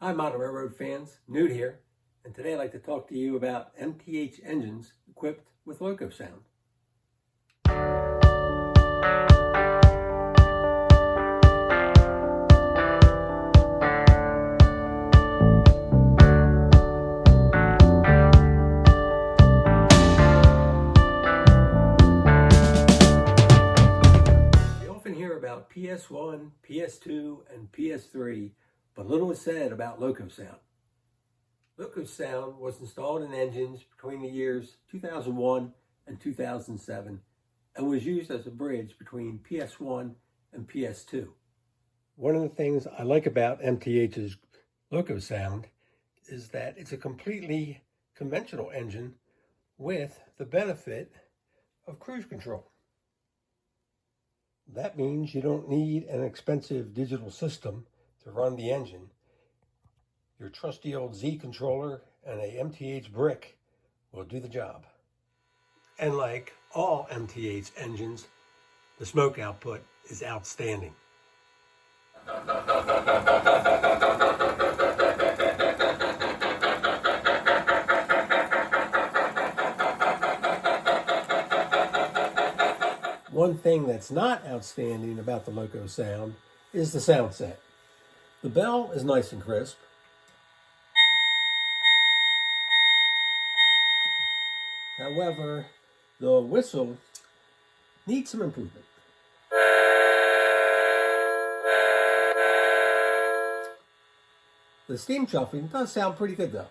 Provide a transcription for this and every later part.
Hi, Model Railroad fans, Newt here, and today I'd like to talk to you about MTH engines equipped with Loco-Sound. We often hear about PS1, PS2, and PS3, but little is said about Loco-Sound. Loco-Sound was installed in engines between the years 2001 and 2007 and was used as a bridge between PS1 and PS2. One of the things I like about MTH's Loco-Sound is that it's a completely conventional engine with the benefit of cruise control. That means you don't need an expensive digital system to run the engine. Your trusty old Z controller and a MTH brick will do the job. And like all MTH engines, the smoke output is outstanding. One thing that's not outstanding about the Loco-Sound is the sound set. The bell is nice and crisp. However, the whistle needs some improvement. The steam chuffing does sound pretty good though.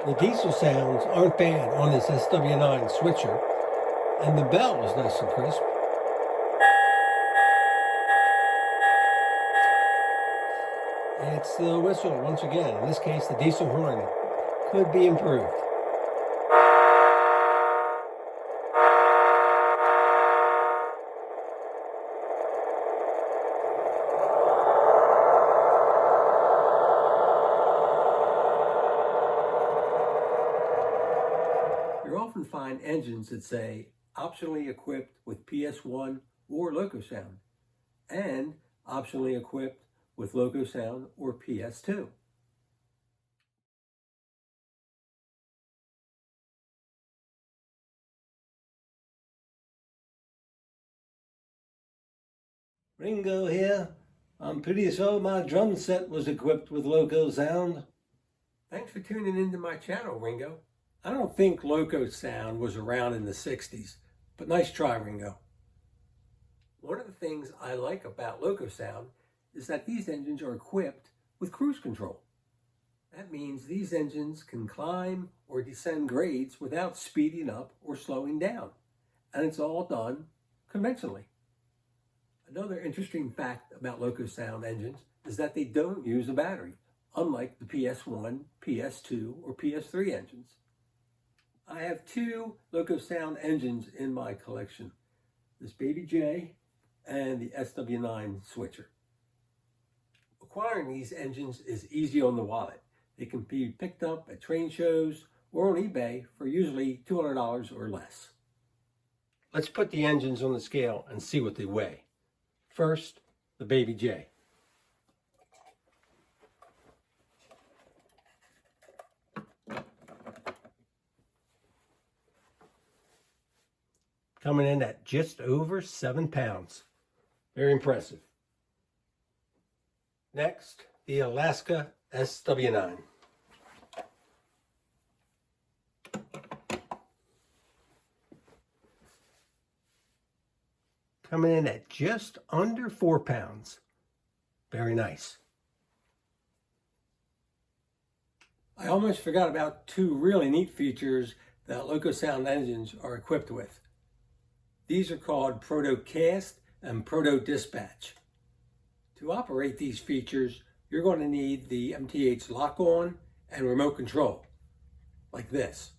The diesel sounds aren't bad on this SW9 switcher, and the bell is nice and crisp. It's the whistle, once again. In this case, the diesel horn could be improved. You'll often find engines that say optionally equipped with PS1 or Loco-Sound, and optionally equipped with Loco-Sound or PS2. Ringo here. I'm pretty sure my drum set was equipped with Loco-Sound. Thanks for tuning into my channel, Ringo. I don't think Loco-Sound was around in the 60s, but nice try, Ringo. One of the things I like about Loco-Sound is that these engines are equipped with cruise control. That means these engines can climb or descend grades without speeding up or slowing down, and it's all done conventionally. Another interesting fact about Loco-Sound engines is that they don't use a battery, unlike the PS1, PS2, or PS3 engines. I have two Loco-Sound engines in my collection, this Baby J and the SW9 switcher. Acquiring these engines is easy on the wallet. They can be picked up at train shows or on eBay for usually $200 or less. Let's put the engines on the scale and see what they weigh. First, the Baby J. Coming in at just over 7 pounds. Very impressive. Next, the Alaska SW9. Coming in at just under 4 pounds. Very nice. I almost forgot about two really neat features that Loco-Sound engines are equipped with. These are called Proto Cast and Proto Dispatch. To operate these features, you're going to need the MTH lock-on and remote control, like this.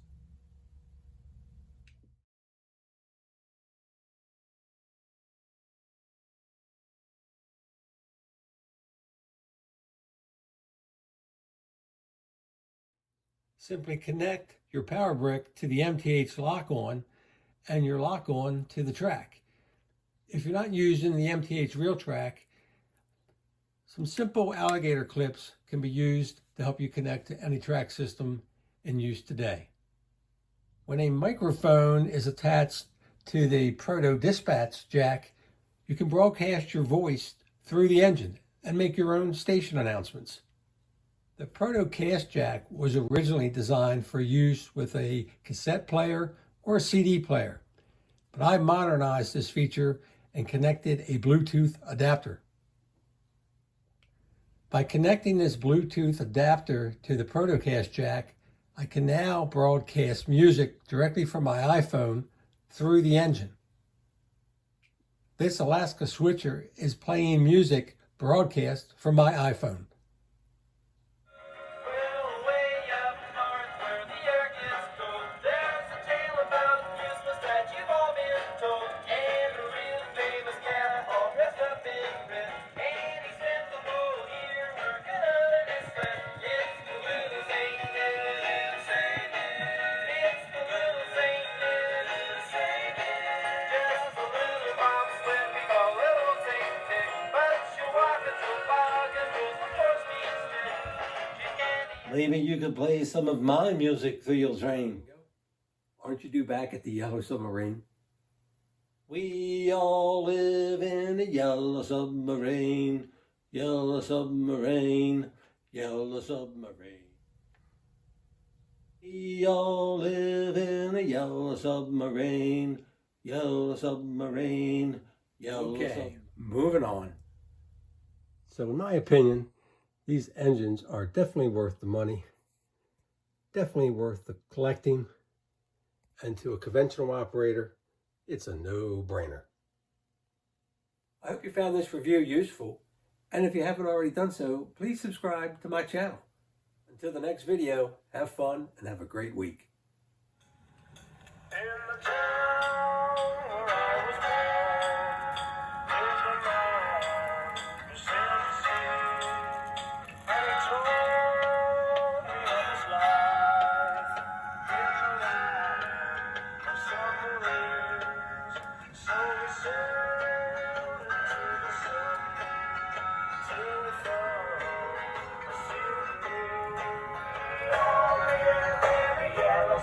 Simply connect your power brick to the MTH lock-on and your lock-on to the track. If you're not using the MTH reel track, some simple alligator clips can be used to help you connect to any track system in use today. When a microphone is attached to the proto dispatch jack, you can broadcast your voice through the engine and make your own station announcements. The Protocast jack was originally designed for use with a cassette player or a CD player, but I modernized this feature and connected a Bluetooth adapter. By connecting this Bluetooth adapter to the Protocast jack, I can now broadcast music directly from my iPhone through the engine. This Alaska switcher is playing music broadcast from my iPhone. Maybe you could play some of my music through your train. Aren't you due back at the Yellow Submarine? We all live in a yellow submarine, yellow submarine, yellow submarine. We all live in a yellow submarine, yellow submarine, yellow submarine. Moving on. So in my opinion, these engines are definitely worth the money, definitely worth the collecting, and to a conventional operator, it's a no-brainer. I hope you found this review useful, and if you haven't already done so, please subscribe to my channel. Until the next video, have fun and have a great week.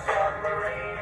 Submarine.